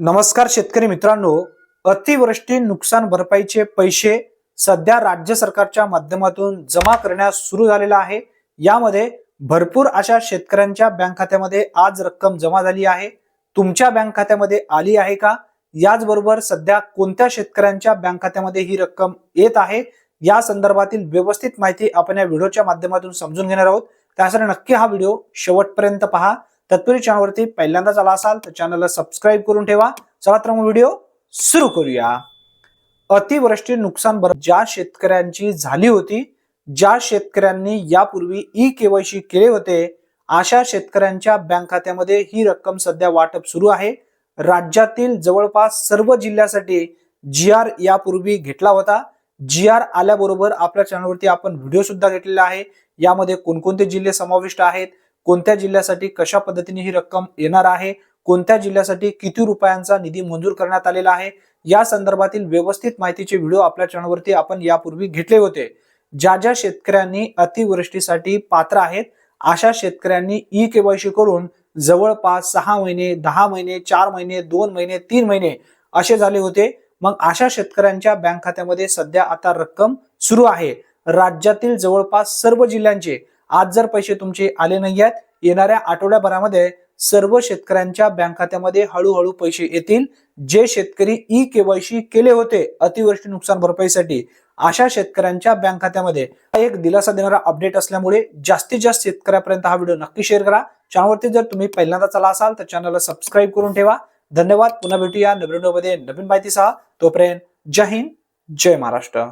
नमस्कार शेतकरी मित्रांनो, अतिवृष्टी नुकसान भरपाईचे पैसे सध्या राज्य सरकारच्या माध्यमातून जमा करण्यास सुरू झालेला आहे। यामध्ये भरपूर अशा शेतकऱ्यांच्या बँक खात्यामध्ये आज रक्कम जमा झाली आहे। तुमच्या बँक खात्यामध्ये आली आहे का? याचबरोबर सध्या कोणत्या शेतकऱ्यांच्या बँक खात्यामध्ये ही रक्कम येत आहे या संदर्भातील व्यवस्थित माहिती आपण या व्हिडिओच्या माध्यमातून समजून घेणार आहोत। त्यासाठी नक्की हा व्हिडिओ शेवटपर्यंत पहा। तत्पूर्वी चॅनलवरती पहिल्यांदाच आला असाल तर चॅनलला सबस्क्राइब करून ठेवा। चला तर मग व्हिडिओ सुरू करूया। अतिवृष्टी नुकसान भरपाई ज्या शेतकऱ्यांची झाली होती, ज्या शेतकऱ्यांनी यापूर्वी ई-केवायसी केले होते, अशा शेतकऱ्यांच्या बँक खात्यामध्ये ही रक्कम सध्या वाटप सुरू आहे। राज्यातील जवळपास सर्व जिल्ह्यासाठी जी-आर यापूर्वी घेतला होता। जी-आर आल्याबरोबर आपल्या चॅनलवरती आपण व्हिडिओ सुद्धा घेतलेला आहे। यामध्ये कोणकोणते जिल्हे समाविष्ट आहेत, कोणत्या जिल्ह्यासाठी कशा पद्धतीने ही रक्कम येणार आहे, कोणत्या जिल्ह्यासाठी किती रुपयांचा निधी मंजूर करण्यात आलेला आहे, या संदर्भातील व्यवस्थित माहितीचे व्हिडिओ आपल्या चॅनलवरती आपण यापूर्वी घेतले होते। ज्या ज्या शेतकऱ्यांनी अतिवृष्टीसाठी पात्र आहेत, अशा शेतकऱ्यांनी ई-केवायसी करून जवळपास 6 महिने, 10 महिने, 4 महिने, 2 महिने, 3 महिने असे झाले होते। मग अशा शेतकऱ्यांच्या बँक खात्यामध्ये सध्या आता रक्कम सुरू आहे। राज्यातील जवळपास सर्व जिल्ह्यांचे आज जर पैसे तुमचे आले नाही आहेत, येणाऱ्या आठवड्याभरामध्ये सर्व शेतकऱ्यांच्या बँक खात्यामध्ये हळूहळू पैसे येतील। जे शेतकरी ई-केवायसी केले होते अतिवृष्टी नुकसान भरपाईसाठी, अशा शेतकऱ्यांच्या बँक खात्यामध्ये एक दिलासा देणारा अपडेट असल्यामुळे जास्तीत जास्त शेतकऱ्यांपर्यंत हा व्हिडिओ नक्की शेअर करा। चॅनलवरती जर तुम्ही पहिल्यांदाच आला असाल तर चॅनलला सबस्क्राइब करून ठेवा। धन्यवाद। पुन्हा भेटूया नवीन व्हिडिओमध्ये नवीन माहितीसह। तोपर्यंत जय हिंद, जय महाराष्ट्र।